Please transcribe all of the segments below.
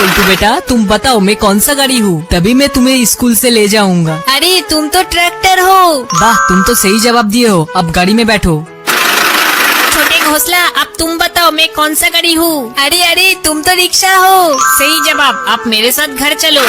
पलटू बेटा तुम बताओ मैं कौन सा गाड़ी हूँ, तभी मैं तुम्हें स्कूल से ले जाऊंगा। अरे तुम तो ट्रैक्टर हो। वाह तुम तो सही जवाब दिए हो, अब गाड़ी में बैठो। छोटे घोंसला अब तुम बताओ मैं कौन सा गाड़ी हूँ। अरे तुम तो रिक्शा हो। सही जवाब, अब मेरे साथ घर चलो।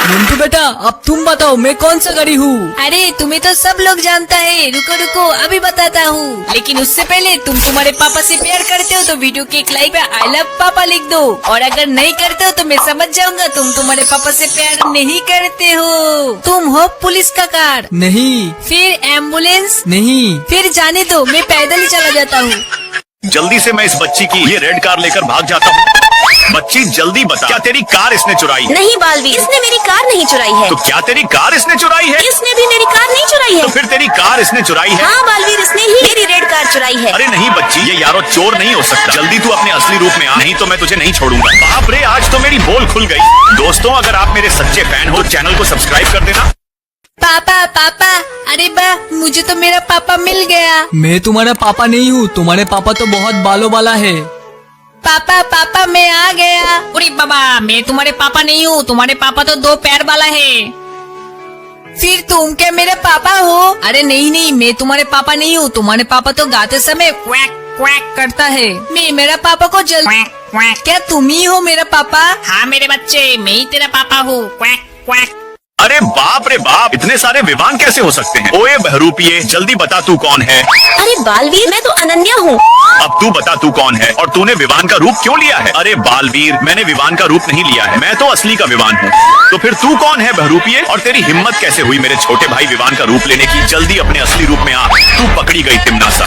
मंटू बेटा अब तुम बताओ मैं कौन सा गाड़ी हूँ। अरे तुम्हें तो सब लोग जानता है, रुको अभी बताता हूँ। लेकिन उससे पहले तुम तुम्हारे पापा से प्यार करते हो तो वीडियो के एक लाइक पे आई लव पापा लिख दो, और अगर नहीं करते हो तो मैं समझ जाऊंगा तुम तुम्हारे पापा से प्यार नहीं करते हो। तुम हो पुलिस का कार? नहीं। फिर एम्बुलेंस? नहीं। फिर जाने दो, मैं पैदल ही चला जाता हूँ। जल्दी से मैं इस बच्ची की ये रेड कार लेकर भाग जाता हूँ। बच्ची जल्दी बता, क्या तेरी कार इसने चुराई है? नहीं बालवीर, इसने मेरी कार नहीं चुराई है। तो क्या तेरी कार इसने चुराई है? इसने भी मेरी कार नहीं चुराई है। तो फिर तेरी कार इसने चुराई है? हाँ बालवीर, इसने ही मेरी रेड कार चुराई है। अरे नहीं बच्ची, ये यारो चोर नहीं हो सकता। जल्दी तू अपने असली रूप में आ, नहीं तो मैं तुझे नहीं छोड़ूंगा। बाप रे, आज तो मेरी बोल खुल गई। दोस्तों, अगर आप मेरे सच्चे फैन हो तो चैनल को सब्सक्राइब कर देना। पापा, अरे बा, मुझे तो मेरा पापा मिल गया। मैं तुम्हारा पापा नहीं हूँ, तुम्हारे पापा तो बहुत बालों वाला है। पापा मैं आ गया। अरे बाबा, मैं तुम्हारे पापा नहीं हूँ, तुम्हारे पापा तो 2 पैर वाला है। फिर तुम क्या मेरे पापा हो? अरे नहीं, मैं तुम्हारे पापा नहीं हूँ, तुम्हारे पापा तो गाते समय क्वैक क्वैक करता है। मैं मेरा पापा को क्या तुम ही हो मेरा पापा? हाँ मेरे बच्चे, मैं ही तेरा पापा हूँ। Quack quack. अरे बाप रे बाप, इतने सारे विवान कैसे हो सकते हैं? ओए बहरूपिये, जल्दी बता तू कौन है? अरे बालवीर, मैं तो अनन्या हूँ। अब तू बता तू कौन है और तूने विवान का रूप क्यों लिया है? अरे बालवीर, मैंने विवान का रूप नहीं लिया है, मैं तो असली का विवान हूँ। तो फिर तू कौन है बहरूपिये, और तेरी हिम्मत कैसे हुई मेरे छोटे भाई विवान का रूप लेने की? जल्दी अपने असली रूप में आ, तू पकड़ी गई तिमनासा।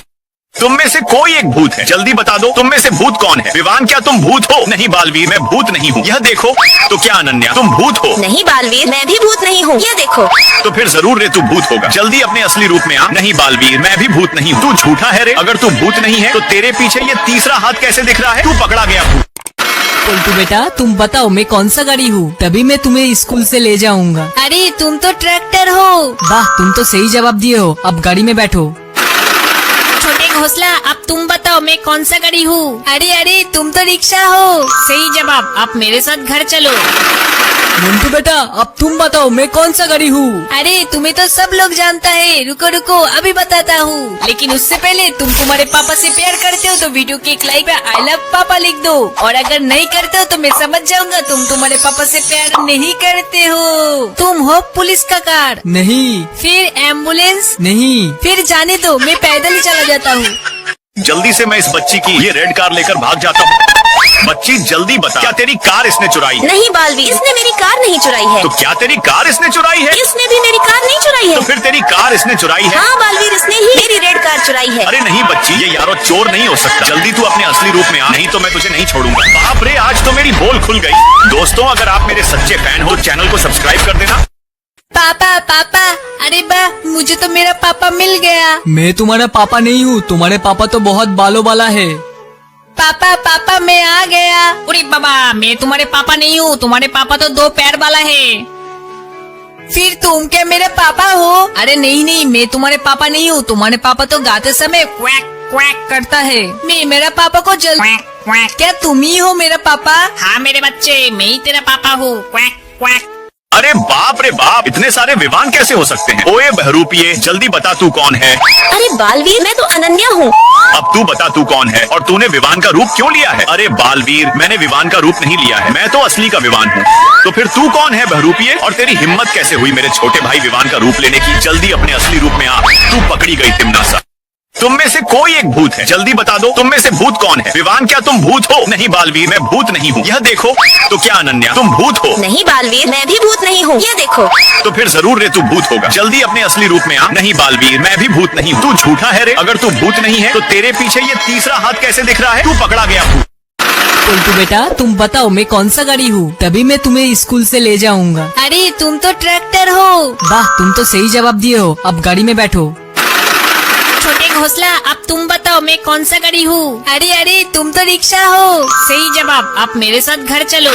तुम में से कोई एक भूत है, जल्दी बता दो तुम में से भूत कौन है? विवान, क्या तुम भूत हो? नहीं बालवीर, मैं भूत नहीं हूँ, यह देखो। तो क्या अनन्या, तुम भूत हो? नहीं बालवीर, मैं भी भूत नहीं हूँ, ये देखो। तो फिर जरूर रे तू भूत होगा, जल्दी अपने असली रूप में आ। नहीं बालवीर, मैं भी भूत नहीं हूँ, तू झूठा है रे। अगर तू भूत नहीं है तो तेरे पीछे ये तीसरा हाथ कैसे दिख रहा है? तू पकड़ा गया भूत। पलटू बेटा तुम बताओ मैं कौन सा गाड़ी हूँ, तभी मैं तुम्हें स्कूल से ले जाऊंगा। अरे तुम तो ट्रैक्टर हो। वाह तुम तो सही जवाब दिए हो, अब गाड़ी में बैठो। छोटे घोंसला अब तुम बताओ मैं कौन सा गाड़ी हूँ। अरे तुम तो रिक्शा हो। सही जवाब, अब मेरे साथ घर चलो। मंटू बेटा अब तुम बताओ मैं कौन सा गाड़ी हूँ। अरे तुम्हें तो सब लोग जानता है, रुको अभी बताता हूँ। लेकिन उससे पहले तुम तुम्हारे पापा से प्यार करते हो तो वीडियो के एक लाइक पे आई लव पापा लिख दो, और अगर नहीं करते हो तो मैं समझ जाऊंगा तुम तुम्हारे पापा से प्यार नहीं करते हो। तुम हो पुलिस का कार? नहीं। फिर एम्बुलेंस? नहीं। फिर जाने दो, मैं पैदल ही चला जाता हूँ। जल्दी से मैं इस बच्ची की ये रेड कार लेकर भाग जाता हूँ। बच्ची जल्दी बता, क्या तेरी कार इसने चुराई है? नहीं बालवीर, इसने मेरी कार नहीं चुराई है। तो क्या तेरी कार इसने चुराई है? इसने भी मेरी कार नहीं चुराई है। तो फिर तेरी कार इसने चुराई है? हाँ बालवीर, इसने ही मेरी रेड कार चुराई है। अरे नहीं बच्ची, ये यारो चोर नहीं हो सकता। जल्दी तू अपने असली रूप में आ, नहीं तो मैं तुझे नहीं छोड़ूंगा। बाप रे, आज तो मेरी बोल खुल गई। दोस्तों, अगर आप मेरे सच्चे फैन हो तो चैनल को सब्सक्राइब कर देना। पापा, अरे बा, मुझे तो मेरा पापा मिल गया। मैं तुम्हारा पापा नहीं हूँ, तुम्हारे पापा तो बहुत बालों वाला है। पापा मैं आ गया। अरे बाबा, मैं तुम्हारे पापा नहीं हूँ, तुम्हारे पापा तो 2 पैर वाला है। फिर तुम क्या मेरे पापा हो? अरे नहीं, मैं तुम्हारे पापा नहीं हूँ, तुम्हारे पापा तो गाते समय क्वैक क्वैक करता है। मैं मेरा पापा को क्या तुम ही हो मेरा पापा? हाँ मेरे बच्चे, मैं ही तेरा पापा हूँ। Quack quack. अरे बाप रे बाप, इतने सारे विवान कैसे हो सकते हैं? ओए बहरूपिये, जल्दी बता तू कौन है? अरे बालवीर, मैं तो अनन्या हूँ। अब तू बता तू कौन है और तूने विवान का रूप क्यों लिया है? अरे बालवीर, मैंने विवान का रूप नहीं लिया है, मैं तो असली का विवान हूँ। तो फिर तू कौन है बहरूपिये, और तेरी हिम्मत कैसे हुई मेरे छोटे भाई विवान का रूप लेने की? जल्दी अपने असली रूप में आ, तू पकड़ी गई तिमनासा। तुम में से कोई एक भूत है, जल्दी बता दो तुम में से भूत कौन है? विवान, क्या तुम भूत हो? नहीं बालवीर, मैं भूत नहीं हूँ, यह देखो। तो क्या अनन्या, तुम भूत हो? नहीं बालवीर, मैं भी भूत नहीं हूँ, ये देखो। तो फिर जरूर रे तू भूत होगा, जल्दी अपने असली रूप में आ। नहीं बालवीर, मैं भी भूत नहीं हूँ, तू झूठा है रे। अगर तू भूत नहीं है तो तेरे पीछे ये तीसरा हाथ कैसे दिख रहा है? तू पकड़ा गया भूत। पलटू बेटा तुम बताओ मैं कौन सा गाड़ी हूँ, तभी मैं तुम्हें स्कूल से ले जाऊंगा। अरे तुम तो ट्रैक्टर हो। वाह तुम तो सही जवाब दिए हो, अब गाड़ी में बैठो। छोटे घोंसला अब तुम बताओ मैं कौन सा गाड़ी हूँ। अरे तुम तो रिक्शा हो। सही जवाब, अब मेरे साथ घर चलो।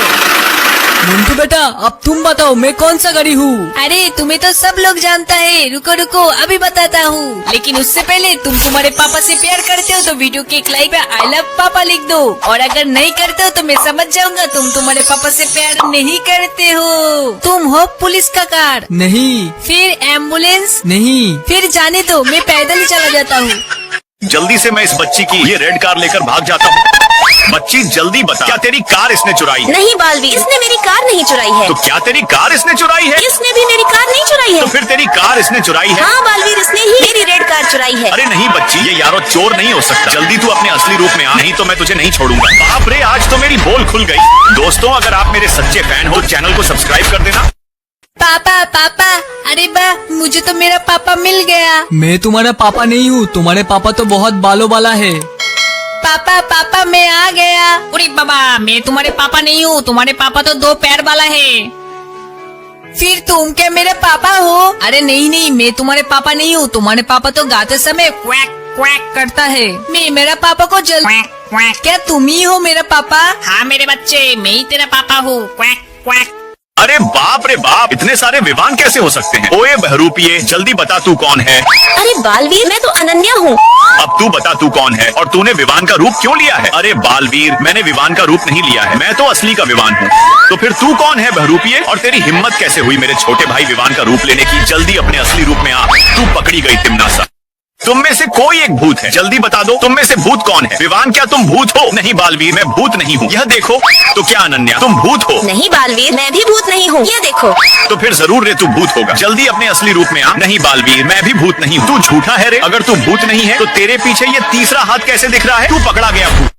मंटू बेटा अब तुम बताओ मैं कौन सा गाड़ी हूँ? अरे तुम्हें तो सब लोग जानता है, रुको रुको अभी बताता हूँ। लेकिन उससे पहले तुम तुम्हारे पापा से प्यार करते हो तो वीडियो के एक लाइक पे आई लव पापा लिख दो, और अगर नहीं करते हो तो मैं समझ जाऊंगा तुम तुम्हारे पापा से प्यार नहीं करते हो। तुम हो पुलिस का कार? नहीं। फिर एम्बुलेंस? नहीं। फिर जाने दो, मैं पैदल ही चला जाता हूँ। जल्दी से मैं इस बच्ची की ये रेड कार लेकर भाग जाता हूँ। बच्ची जल्दी बता, क्या तेरी कार इसने चुराई है? नहीं बालवीर, इसने मेरी कार नहीं चुराई है। तो क्या तेरी कार इसने चुराई है? इसने भी मेरी कार नहीं चुराई है। तो फिर तेरी कार इसने चुराई है? हाँ बालवीर, इसने ही मेरी रेड कार चुराई है। अरे नहीं बच्ची, ये यारो चोर नहीं हो सकता। जल्दी तू अपने असली रूप में आ, नहीं तो मैं तुझे नहीं छोड़ूंगा। बाप रे, आज तो मेरी बोल खुल गई। दोस्तों, अगर आप मेरे सच्चे फैन हो तो चैनल को सब्सक्राइब कर देना। पापा पापा, अरे बा मुझे तो मेरा पापा मिल गया। मैं तुम्हारा पापा नहीं हूँ, तुम्हारे पापा तो बहुत बालों वाला है। पापा पापा मैं आ गया। अरे बाबा, मैं तुम्हारे पापा नहीं हूँ, तुम्हारे पापा तो दो पैर वाला है। फिर तुम क्या मेरे पापा हो? अरे नहीं नहीं, मैं तुम्हारे पापा नहीं हूँ, तुम्हारे पापा तो गाते समय क्वैक क्वैक करता है। मैं मेरा पापा को क्या तुम ही हो मेरा पापा? हाँ मेरे बच्चे, मैं ही तेरा पापा हूँ। Quack quack. अरे बाप रे बाप, इतने सारे विवान कैसे हो सकते हैं? ओए बहरूपिये, जल्दी बता तू कौन है? अरे बालवीर, मैं तो अनन्या हूँ। अब तू बता तू कौन है और तूने विवान का रूप क्यों लिया है? अरे बालवीर, मैंने विवान का रूप नहीं लिया है, मैं तो असली का विवान हूँ। तो फिर तू कौन है बहरूपिये, और तेरी हिम्मत कैसे हुई मेरे छोटे भाई विवान का रूप लेने की? जल्दी अपने असली रूप में आ, तू पकड़ी गई तिमनासा। तुम में से कोई एक भूत है, जल्दी बता दो तुम में से भूत कौन है? विवान, क्या तुम भूत हो? नहीं बालवीर, मैं भूत नहीं हूँ, यह देखो। तो क्या अनन्या, तुम भूत हो? नहीं बालवीर, मैं भी भूत नहीं हूँ, ये देखो। तो फिर जरूर रे तू भूत होगा, जल्दी अपने असली रूप में आ। नहीं बालवीर, मैं भी भूत नहीं हूँ, तू झूठा है रे। अगर तू भूत नहीं है तो तेरे पीछे ये तीसरा हाथ कैसे दिख रहा है? तू पकड़ा गया भूत।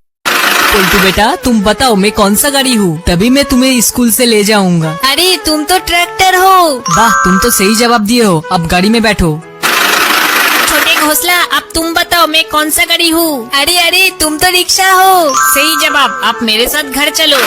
पलटू बेटा तुम बताओ मैं कौन सा गाड़ी हूँ, तभी मैं तुम्हें स्कूल से ले जाऊंगा। अरे तुम तो ट्रैक्टर हो। वाह, तुम तो सही जवाब दिए हो। अब गाड़ी में बैठो। छोटे घोंसला, अब तुम बताओ मैं कौन सा गाड़ी हूँ? अरे अरे, तुम तो रिक्शा हो। सही जवाब, अब मेरे साथ घर चलो।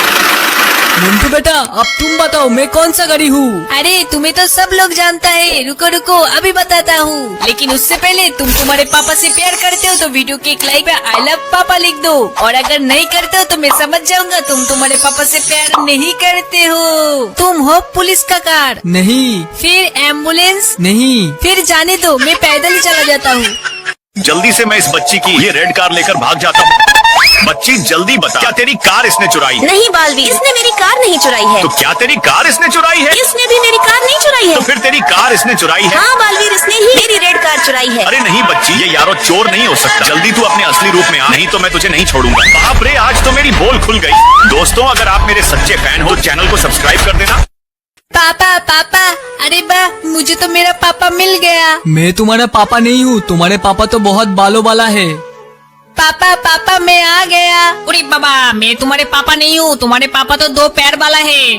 मंटू बेटा अब तुम बताओ मैं कौन सा गाड़ी हूँ? अरे तुम्हें तो सब लोग जानता है, रुको रुको अभी बताता हूँ। लेकिन उससे पहले तुम तुम्हारे पापा से प्यार करते हो तो वीडियो के एक लाइक पे आई लव पापा लिख दो, और अगर नहीं करते हो तो मैं समझ जाऊंगा तुम तुम्हारे पापा से प्यार नहीं करते हो। तुम हो पुलिस का कार? नहीं। फिर एम्बुलेंस? नहीं। फिर जाने दो, मैं पैदल ही चला जाता हूँ। जल्दी से मैं इस बच्ची की ये रेड कार लेकर भाग जाता हूँ। बच्ची जल्दी बता, क्या तेरी कार इसने चुराई है? नहीं बालवीर, इसने मेरी कार नहीं चुराई है। तो क्या तेरी कार इसने चुराई है? इसने भी मेरी कार नहीं चुराई है। तो फिर तेरी कार इसने चुराई है? हाँ बालवीर, इसने ही मेरी रेड कार चुराई है। अरे नहीं बच्ची, ये यारो चोर नहीं हो सकता। जल्दी तू अपने असली रूप में आ, नहीं तो मैं तुझे नहीं छोड़ूंगा। बाप रे, आज तो मेरी बोल खुल गई। दोस्तों, अगर आप मेरे सच्चे फैन हो तो चैनल को सब्सक्राइब कर देना। पापा पापा, अरे बा मुझे तो मेरा पापा मिल गया। मैं तुम्हारा पापा नहीं हूँ, तुम्हारे पापा तो बहुत बालों वाला है। पापा पापा मैं आ गया। अरे बाबा, मैं तुम्हारे पापा नहीं हूँ, तुम्हारे पापा तो दो पैर वाला है।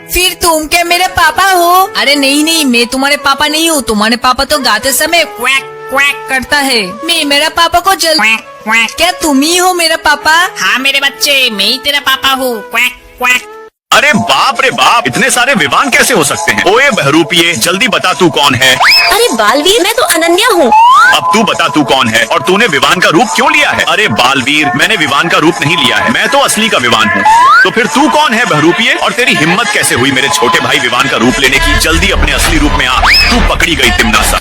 फिर तुम क्या मेरे पापा हो? अरे नहीं नहीं, मैं तुम्हारे पापा नहीं हूँ, तुम्हारे पापा तो गाते समय क्वैक क्वैक करता है। मैं मेरा पापा को क्या तुम ही हो मेरा पापा? हाँ मेरे बच्चे, मैं ही तेरा पापा हूँ। Quack quack. अरे बाप रे बाप, इतने सारे विवान कैसे हो सकते हैं? ओए बहरूपिये, जल्दी बता तू कौन है? अरे बालवीर, मैं तो अनन्या हूँ। अब तू बता तू कौन है और तूने विवान का रूप क्यों लिया है? अरे बालवीर, मैंने विवान का रूप नहीं लिया है, मैं तो असली का विवान हूँ। तो फिर तू कौन है बहरूपिये, और तेरी हिम्मत कैसे हुई मेरे छोटे भाई विवान का रूप लेने की? जल्दी अपने असली रूप में आ, तू पकड़ी गई तिमनासा।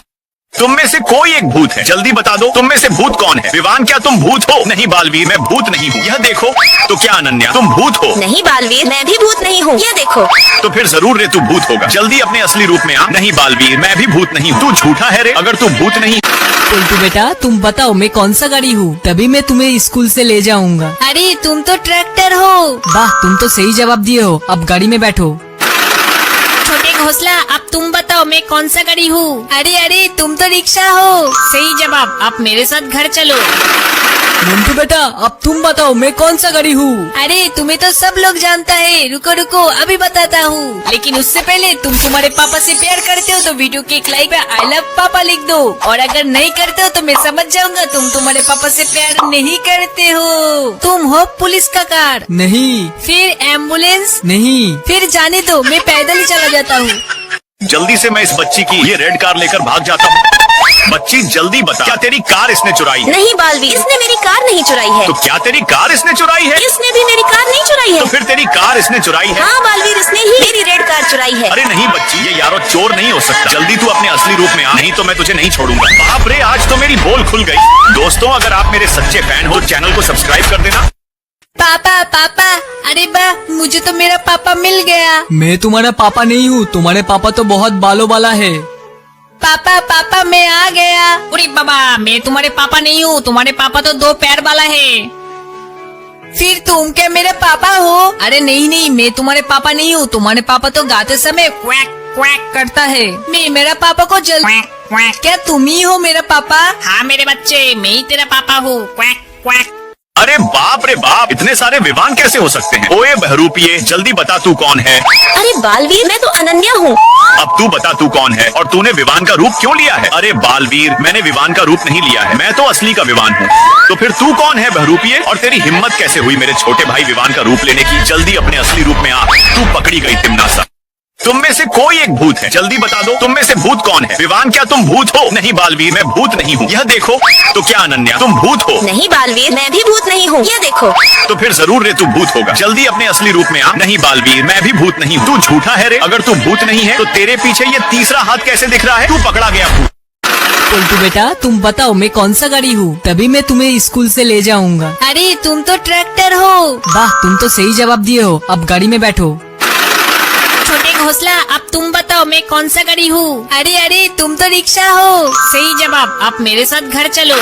तुम में से कोई एक भूत है, जल्दी बता दो तुम में से भूत कौन है? विवान, क्या तुम भूत हो? नहीं बालवीर, मैं भूत नहीं हूँ, यह देखो। तो क्या अनन्या, तुम भूत हो? नहीं बालवीर, मैं भी भूत नहीं हूँ, ये देखो। तो फिर जरूर रे तू भूत होगा, जल्दी अपने असली रूप में आ। नहीं बालवीर, मैं भी भूत नहीं हूँ, तू झूठा है रे। अगर तू भूत नहीं। पलटू बेटा तुम बताओ मैं कौन सा गाड़ी हूँ, तभी मैं तुम्हें स्कूल से ले जाऊंगा। अरे तुम तो ट्रैक्टर हो। वाह, तुम तो सही जवाब दिए हो। अब गाड़ी में बैठो। छोटे घोंसला, अब तुम बताओ मैं कौन सा गाड़ी हूँ? अरे अरे, तुम तो रिक्शा हो। सही जवाब, अब मेरे साथ घर चलो। मंटू बेटा अब तुम बताओ मैं कौन सा गाड़ी हूँ? अरे तुम्हें तो सब लोग जानता है, रुको रुको अभी बताता हूँ। लेकिन उससे पहले तुम तुम्हारे पापा से प्यार करते हो तो वीडियो के एक लाइक पे आई लव पापा लिख दो, और अगर नहीं करते हो तो मैं समझ जाऊंगा तुम तुम्हारे पापा से प्यार नहीं करते हो। तुम हो पुलिस का कार? नहीं। फिर एम्बुलेंस? नहीं। फिर जाने दो, मैं पैदल ही चला जाता हूँ। जल्दी से मैं इस बच्ची की ये रेड कार लेकर भाग जाता हूँ। बच्ची जल्दी बता, क्या तेरी कार इसने चुराई है? नहीं बालवीर, इसने मेरी कार नहीं चुराई है। तो क्या तेरी कार इसने चुराई है? इसने भी मेरी कार नहीं चुराई है। तो फिर तेरी कार इसने चुराई है? हाँ बालवीर, इसने ही मेरी रेड कार चुराई है। अरे नहीं बच्ची, ये यारो चोर नहीं हो सकता। जल्दी तू अपने असली रूप में आ, नहीं तो मैं तुझे नहीं छोड़ूंगा। बाप रे, आज तो मेरी बोल खुल गई। दोस्तों, अगर आप मेरे सच्चे फैन हो, चैनल को सब्सक्राइब कर देना। पापा पापा, अरे बा, मुझे तो मेरा पापा मिल गया। मैं तुम्हारा पापा नहीं हूँ, तुम्हारे पापा तो बहुत बालों वाला है। पापा पापा, मैं आ गया। अरे बाबा, मैं तुम्हारे पापा नहीं हूँ, तुम्हारे पापा तो 2 पैर वाला है। फिर तुम क्या मेरे पापा हो? अरे नहीं नहीं, मैं तुम्हारे पापा नहीं हूँ, तुम्हारे पापा तो गाते समय क्वैक क्वैक करता है। मैं मेरा पापा को क्या तुम ही हो मेरा पापा? हाँ मेरे बच्चे, मैं ही तेरा पापा हूँ। Quack quack. अरे बाप रे बाप, इतने सारे विवान कैसे हो सकते हैं? ओए बहरूपिये, जल्दी बता तू कौन है? अरे बालवीर, मैं तो अनन्या हूँ। अब तू बता तू कौन है और तूने विवान का रूप क्यों लिया है? अरे बालवीर, मैंने विवान का रूप नहीं लिया है, मैं तो असली का विवान हूँ। तो फिर तू कौन है बहरूपिये, और तेरी हिम्मत कैसे हुई मेरे छोटे भाई विवान का रूप लेने की? जल्दी अपने असली रूप में आ, तू पकड़ी गई तिमनासा। तुम में से कोई एक भूत है, जल्दी बता दो तुम में से भूत कौन है? विवान, क्या तुम भूत हो? नहीं बालवीर, मैं भूत नहीं हूँ, यह देखो। तो क्या अनन्या, तुम भूत हो? नहीं बालवीर, मैं भी भूत नहीं हूँ, ये देखो। तो फिर जरूर रे तू भूत होगा। जल्दी अपने असली रूप में आ। नहीं बालवीर, मैं भी भूत नहीं हूँ। तू झूठा है रे। अगर तू भूत नहीं है तो तेरे पीछे ये तीसरा हाथ कैसे दिख रहा है? तू पकड़ा गया भूत। पलटू बेटा, तुम बताओ मैं कौन सा गाड़ी हूँ, तभी मैं तुम्हें स्कूल से ले जाऊंगा। अरे तुम तो ट्रैक्टर हो। वाह, तुम तो सही जवाब दिए हो। अब गाड़ी में बैठो। छोटे घोंसला, अब तुम बताओ मैं कौन सा गाड़ी हूँ? अरे अरे, तुम तो रिक्शा हो। सही जवाब, अब मेरे साथ घर चलो।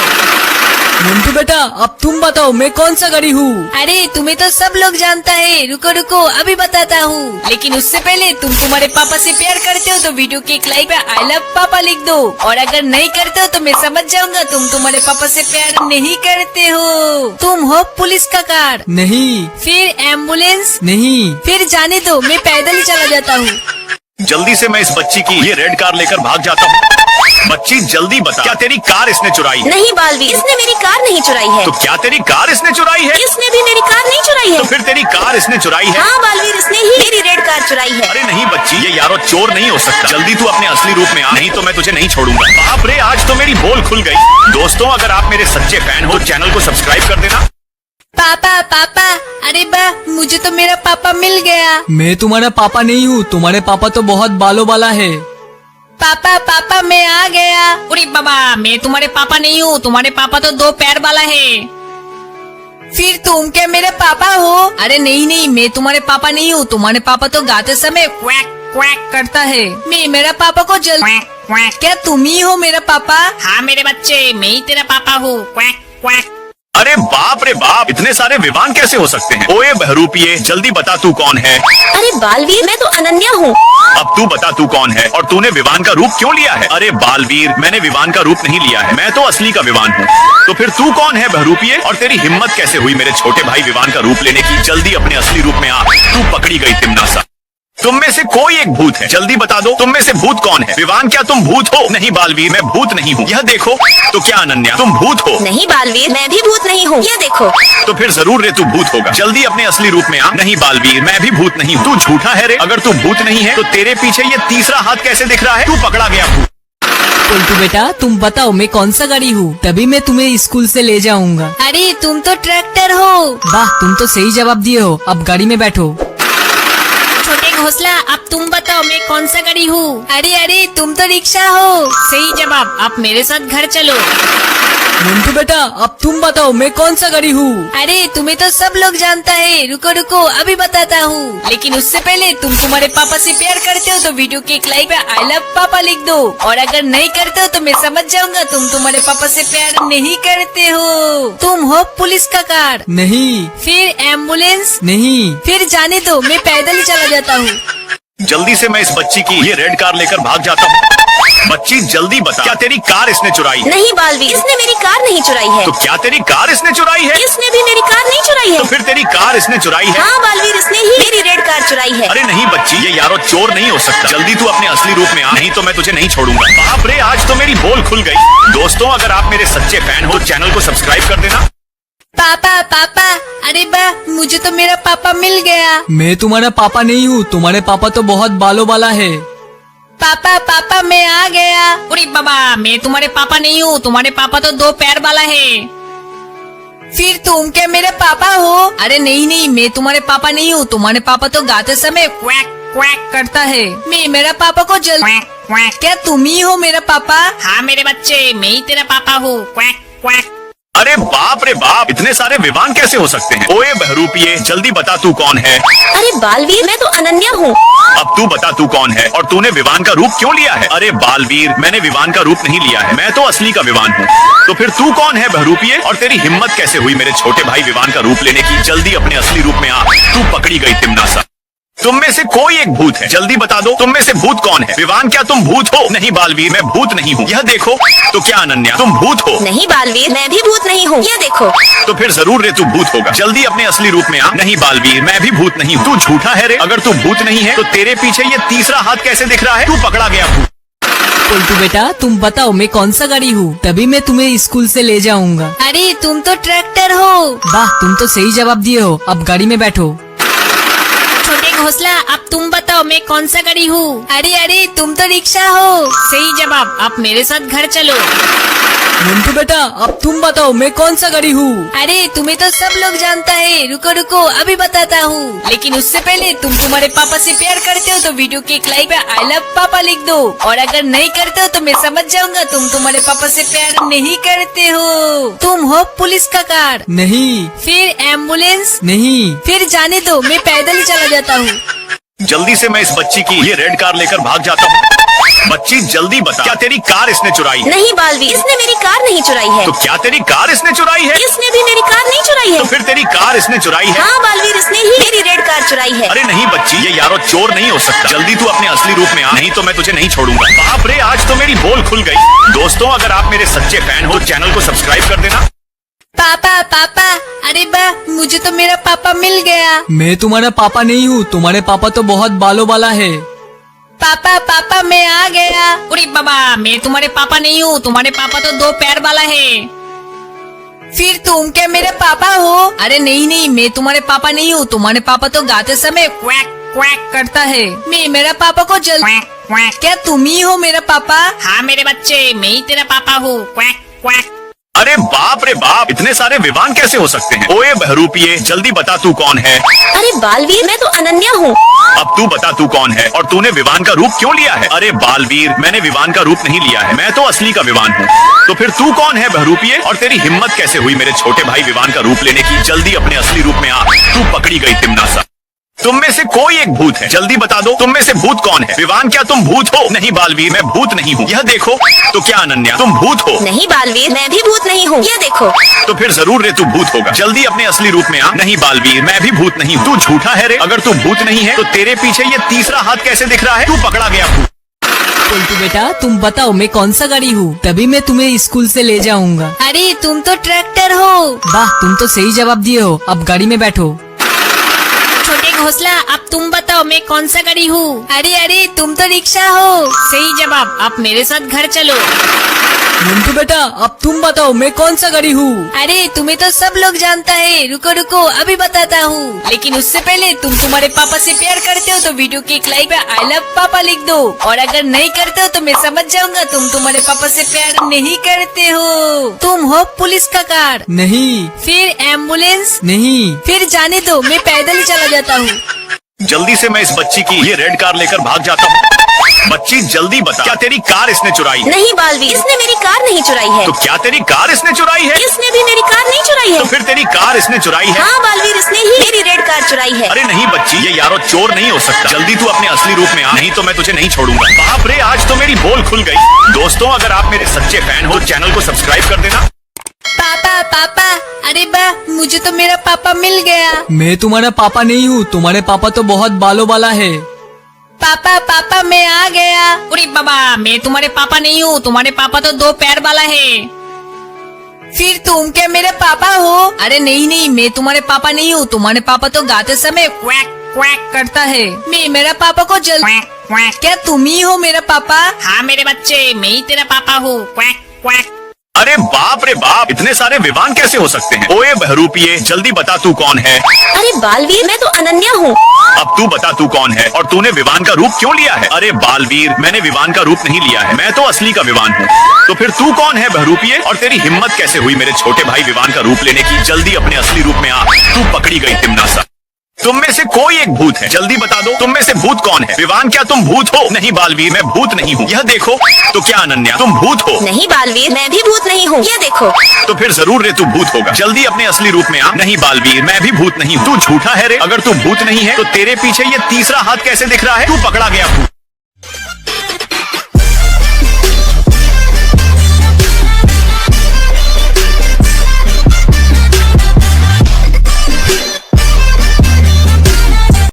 मंटू बेटा, अब तुम बताओ मैं कौन सा गाड़ी हूँ? अरे तुम्हें तो सब लोग जानता है, रुको रुको अभी बताता हूँ। लेकिन उससे पहले तुम तुम्हारे पापा से प्यार करते हो तो वीडियो के एक लाइक पे आई लव पापा लिख दो, और अगर नहीं करते हो तो मैं समझ जाऊंगा तुम तुम्हारे पापा से प्यार नहीं करते हो। तुम हो पुलिस का कार? नहीं। फिर एम्बुलेंस? नहीं। फिर जाने दो, मैं पैदल ही चला जाता हूँ। जल्दी से मैं इस बच्ची की ये रेड कार लेकर भाग जाता हूँ। बच्ची जल्दी बता, क्या तेरी कार इसने चुराई है? नहीं बालवीर, इसने मेरी कार नहीं चुराई है। तो क्या तेरी कार इसने चुराई है? इसने भी मेरी कार नहीं चुराई है। तो फिर तेरी कार इसने चुराई है? हाँ बालवीर, इसने ही मेरी रेड कार चुराई है। अरे नहीं बच्ची, ये यारो चोर नहीं हो सकता। जल्दी तू अपने असली रूप में आ, नहीं तो मैं तुझे नहीं छोड़ूंगा। बाप रे, आज तो मेरी बोल खुल गई। दोस्तों, अगर आप मेरे सच्चे फैन हो, चैनल को सब्सक्राइब कर देना। पापा पापा, अरे बा, मुझे तो मेरा पापा मिल गया। मैं तुम्हारा पापा नहीं हूँ, तुम्हारे पापा तो बहुत बालों वाला है। पापा पापा, मैं आ गया। अरे बाबा, मैं तुम्हारे पापा नहीं हूँ, तुम्हारे पापा तो 2 पैर वाला है। फिर तुम क्या मेरे पापा हो? अरे नहीं नहीं, मैं तुम्हारे पापा नहीं हूँ, तुम्हारे पापा तो गाते समय क्वैक क्वैक करता है। मैं मेरा पापा को क्या तुम ही हो मेरा पापा? हाँ मेरे बच्चे, मैं ही तेरा पापा हूँ। Quack quack. अरे बाप रे बाप, इतने सारे विवान कैसे हो सकते हैं? ओए बहरूपिये, जल्दी बता तू कौन है? अरे बालवीर, मैं तो अनन्या हूँ। अब तू बता तू कौन है और तूने विवान का रूप क्यों लिया है? अरे बालवीर, मैंने विवान का रूप नहीं लिया है, मैं तो असली का विवान हूँ। तो फिर तू कौन है बहरूपिये, और तेरी हिम्मत कैसे हुई मेरे छोटे भाई विवान का रूप लेने की? जल्दी अपने असली रूप में आ, तू पकड़ी गई तिमनासा। तुम में से कोई एक भूत है, जल्दी बता दो तुम में से भूत कौन है? विवान, क्या तुम भूत हो? नहीं बालवीर, मैं भूत नहीं हूँ, यह देखो। तो क्या अनन्या, तुम भूत हो? नहीं बालवीर, मैं भी भूत नहीं हूँ, ये देखो। तो फिर जरूर रे तू भूत होगा। जल्दी अपने असली रूप में आ। नहीं बालवीर, मैं भी भूत नहीं हूँ। तू झूठा है रे। अगर तू भूत नहीं है तो तेरे पीछे ये तीसरा हाथ कैसे दिख रहा है? तू पकड़ा गया भूत। पलटू बेटा, तुम बताओ मैं कौन सा गाड़ी हूँ, तभी मैं तुम्हें स्कूल से ले जाऊंगा। अरे तुम तो ट्रैक्टर हो। वाह, तुम तो सही जवाब दिए हो। अब गाड़ी में बैठो। छोटे घोंसला, अब तुम बताओ मैं कौन सा गाड़ी हूँ? अरे अरे, तुम तो रिक्शा हो। सही जवाब, अब मेरे साथ घर चलो। मंटू बेटा, अब तुम बताओ मैं कौन सा गाड़ी हूँ? अरे तुम्हें तो सब लोग जानता है, रुको रुको अभी बताता हूँ। लेकिन उससे पहले तुम तुम्हारे पापा से प्यार करते हो तो वीडियो के एक लाइक पे आई लव पापा लिख दो, और अगर नहीं करते हो तो मैं समझ जाऊंगा तुम तुम्हारे पापा से प्यार नहीं करते हो। तुम हो पुलिस का कार? नहीं। फिर एम्बुलेंस? नहीं। फिर जाने दो, मैं पैदल ही चला जाता हूँ। जल्दी से मैं इस बच्ची की ये रेड कार लेकर भाग जाता हूँ। बच्ची जल्दी बता, क्या तेरी कार इसने चुराई है? नहीं बालवीर, इसने मेरी कार नहीं चुराई है। तो क्या तेरी कार इसने चुराई है? इसने भी मेरी कार नहीं चुराई है। तो फिर तेरी कार इसने चुराई है? हाँ बालवीर, इसने ही मेरी रेड कार चुराई है। अरे नहीं बच्ची, ये यारो चोर नहीं हो सकता। जल्दी तू अपने असली रूप में आ, नहीं तो मैं तुझे नहीं छोड़ूंगा। बाप रे, आज तो मेरी बोल खुल गई। दोस्तों, अगर आप मेरे सच्चे फैन हो, चैनल को सब्सक्राइब कर देना। पापा पापा, अरे बा, मुझे तो मेरा पापा मिल गया। मैं तुम्हारा पापा नहीं हूँ, तुम्हारे पापा तो बहुत बालों वाला है। पापा पापा मैं आ गया। अरे बाबा मैं तुम्हारे पापा नहीं हूँ, तुम्हारे पापा तो दो पैर वाला है। फिर तुम क्या मेरे पापा हो? अरे नहीं नहीं मैं तुम्हारे पापा नहीं हूँ, तुम्हारे पापा तो गाते समय क्वैक क्वैक करता है। मैं मेरा पापा को जल क्या तुम ही हो मेरा पापा? हाँ मेरे बच्चे मैं ही तेरा पापा हूँ। Quack quack. अरे बाप रे बाप, इतने सारे विवान कैसे हो सकते हैं? ओए बहरूपिये, जल्दी बता तू कौन है? अरे बालवीर, मैं तो अनन्या हूँ। अब तू बता तू कौन है और तूने विवान का रूप क्यों लिया है? अरे बालवीर, मैंने विवान का रूप नहीं लिया है, मैं तो असली का विवान हूँ। तो फिर तू कौन है बहरूपिये, और तेरी हिम्मत कैसे हुई मेरे छोटे भाई विवान का रूप लेने की? जल्दी अपने असली रूप में आ, तू पकड़ी गई तिमनासा। तुम में से कोई एक भूत है, जल्दी बता दो तुम में से भूत कौन है? विवान, क्या तुम भूत हो? नहीं बालवीर, मैं भूत नहीं हूँ, यह देखो। तो क्या अनन्या तुम भूत हो? नहीं बालवीर, मैं भी भूत नहीं हूँ, ये देखो। तो फिर जरूर रे तू भूत होगा, जल्दी अपने असली रूप में आ। नहीं बालवीर, मैं भी भूत नहीं हूँ, तू झूठा है रे। अगर तू भूत नहीं है तो तेरे पीछे ये तीसरा हाथ कैसे दिख रहा है? तू पकड़ा गया भूत। पलटू बेटा तुम बताओ मैं कौन सा गाड़ी हूँ, तभी मैं तुम्हें स्कूल से ले जाऊंगा। अरे तुम तो ट्रैक्टर हो। वाह तुम तो सही जवाब दिए हो, अब गाड़ी में बैठो। छोटे घोंसला, अब तुम बताओ मैं कौन सा गाड़ी हूँ? अरे अरे तुम तो रिक्शा हो। सही जवाब, अब मेरे साथ घर चलो। मंटू बेटा अब तुम बताओ मैं कौन सा गाड़ी हूँ? अरे तुम्हें तो सब लोग जानता है, रुको रुको अभी बताता हूँ। लेकिन उससे पहले तुम तुम्हारे पापा से प्यार करते हो तो वीडियो के एक लाइक पे आई लव पापा लिख दो, और अगर नहीं करते हो तो मैं समझ जाऊंगा तुम तुम्हारे पापा से प्यार नहीं करते हो। तुम हो पुलिस का कार? नहीं। फिर एम्बुलेंस? नहीं। फिर जाने दो, मैं पैदल ही चला जाता हूँ। जल्दी से मैं इस बच्ची की ये रेड कार लेकर भाग जाता हूँ। बच्ची जल्दी बता, क्या तेरी कार इसने चुराई है? नहीं बालवीर, इसने मेरी कार नहीं चुराई है। तो क्या तेरी कार इसने चुराई है? इसने भी मेरी कार नहीं चुराई है। तो फिर तेरी कार इसने चुराई है? हाँ बालवीर, इसने ही मेरी रेड कार चुराई है। अरे नहीं बच्ची, ये यारो चोर नहीं हो सकता। जल्दी तू अपने असली रूप में आ, नहीं तो मैं तुझे नहीं छोड़ूंगा। बाप रे, आज तो मेरी बोल खुल गई। दोस्तों, अगर आप मेरे सच्चे फैन हो तो चैनल को सब्सक्राइब कर देना। पापा पापा, अरे बा मुझे तो मेरा पापा मिल गया। मैं तुम्हारा पापा नहीं हूँ, तुम्हारे पापा तो बहुत बालों वाला है। पापा पापा मैं आ गया। अरे बाबा मैं तुम्हारे पापा नहीं हूँ, तुम्हारे पापा तो दो पैर वाला है। फिर तुम क्या मेरे पापा हो? अरे नहीं नहीं मैं तुम्हारे पापा नहीं हूँ, तुम्हारे पापा तो गाते समय क्वैक क्वैक करता है। मैं मेरा पापा को जल क्या तुम ही हो मेरा पापा? हाँ मेरे बच्चे मैं ही तेरा पापा हूँ। Quack quack. अरे बाप रे बाप, इतने सारे विवान कैसे हो सकते हैं? ओए बहरूपिये, जल्दी बता तू कौन है? अरे बालवीर, मैं तो अनन्या हूँ। अब तू बता तू कौन है और तूने विवान का रूप क्यों लिया है? अरे बालवीर, मैंने विवान का रूप नहीं लिया है, मैं तो असली का विवान हूँ। तो फिर तू कौन है बहरूपिये, और तेरी हिम्मत कैसे हुई मेरे छोटे भाई विवान का रूप लेने की? जल्दी अपने असली रूप में आ, तू पकड़ी गई तिमनासा। तुम में से कोई एक भूत है, जल्दी बता दो तुम में से भूत कौन है? विवान, क्या तुम भूत हो? नहीं बालवीर, मैं भूत नहीं हूँ, यह देखो। तो क्या अनन्या तुम भूत हो? नहीं बालवीर, मैं भी भूत नहीं हूँ, ये देखो। तो फिर जरूर रे तू भूत होगा, जल्दी अपने असली रूप में आ। नहीं बालवीर, मैं भी भूत नहीं हूँ, तू झूठा है रे। अगर तू भूत नहीं है तो तेरे पीछे ये तीसरा हाथ कैसे दिख रहा है? तू पकड़ा गया भूत। पलटू बेटा तुम बताओ मैं कौन सा गाड़ी हूँ, तभी मैं तुम्हें स्कूल से ले जाऊंगा। अरे तुम तो ट्रैक्टर हो। वाह तुम तो सही जवाब दिए हो, अब गाड़ी में बैठो। छोटे घोंसला, अब तुम बताओ मैं कौन सा गाड़ी हूँ? अरे अरे तुम तो रिक्शा हो। सही जवाब, अब मेरे साथ घर चलो। मंटू बेटा अब तुम बताओ मैं कौन सा गाड़ी हूँ? अरे तुम्हें तो सब लोग जानता है, रुको रुको अभी बताता हूँ। लेकिन उससे पहले तुम तुम्हारे पापा से प्यार करते हो तो वीडियो के एक लाइक पे आई लव पापा लिख दो, और अगर नहीं करते हो तो मैं समझ जाऊंगा तुम तुम्हारे पापा से प्यार नहीं करते हो। तुम हो पुलिस का कार? नहीं। फिर एम्बुलेंस? नहीं। फिर जाने दो, मैं पैदल ही चला जाता हूँ। जल्दी से मैं इस बच्ची की ये रेड कार लेकर भाग जाता हूँ। बच्ची जल्दी बता, क्या तेरी कार इसने चुराई है? नहीं बालवीर, इसने मेरी कार नहीं चुराई है। तो क्या तेरी कार इसने चुराई है? इसने भी मेरी कार नहीं चुराई है। तो फिर तेरी कार इसने चुराई है? हाँ बालवीर, इसने ही मेरी रेड कार चुराई है। अरे नहीं बच्ची, ये यारो चोर नहीं हो सकता। जल्दी तू अपने असली रूप में आ, नहीं तो मैं तुझे नहीं छोड़ूंगा। बाप रे, आज तो मेरी बोल खुल गई। दोस्तों, अगर आप मेरे सच्चे फैन हो तो चैनल को सब्सक्राइब कर देना। पापा पापा, अरे बा मुझे तो मेरा पापा मिल गया। मैं तुम्हारा पापा नहीं हूँ, तुम्हारे पापा तो बहुत बालों वाला है। पापा पापा मैं आ गया। अरे बाबा मैं तुम्हारे पापा नहीं हूँ, तुम्हारे पापा तो दो पैर वाला है। फिर तुम क्या मेरे पापा हो? अरे नहीं नहीं मैं तुम्हारे पापा नहीं हूँ, तुम्हारे पापा तो गाते समय क्वैक क्वैक करता है। मैं मेरा पापा को जल क्या तुम ही हो मेरा पापा? हाँ मेरे बच्चे मैं ही तेरा पापा हूँ। Quack quack. अरे बाप रे बाप, इतने सारे विवान कैसे हो सकते हैं? ओए बहरूपिये, जल्दी बता तू कौन है? अरे बालवीर, मैं तो अनन्या हूँ। अब तू बता तू कौन है और तूने विवान का रूप क्यों लिया है? अरे बालवीर, मैंने विवान का रूप नहीं लिया है, मैं तो असली का विवान हूँ। तो फिर तू कौन है बहरूपिये, और तेरी हिम्मत कैसे हुई मेरे छोटे भाई विवान का रूप लेने की? जल्दी अपने असली रूप में आ, तू पकड़ी गई तिमनासा। तुम में से कोई एक भूत है, जल्दी बता दो तुम में से भूत कौन है? विवान, क्या तुम भूत हो? नहीं बालवीर, मैं भूत नहीं हूँ, यह देखो। तो क्या अनन्या, तुम भूत हो? नहीं बालवीर, मैं भी भूत नहीं हूँ, ये देखो। तो फिर जरूर रे तू भूत होगा, जल्दी अपने असली रूप में आ। नहीं बालवीर, मैं भी भूत नहीं हूँ, तू झूठा है रे। अगर तू भूत नहीं है तो तेरे पीछे ये तीसरा हाथ कैसे दिख रहा है? तू पकड़ा गया भूत।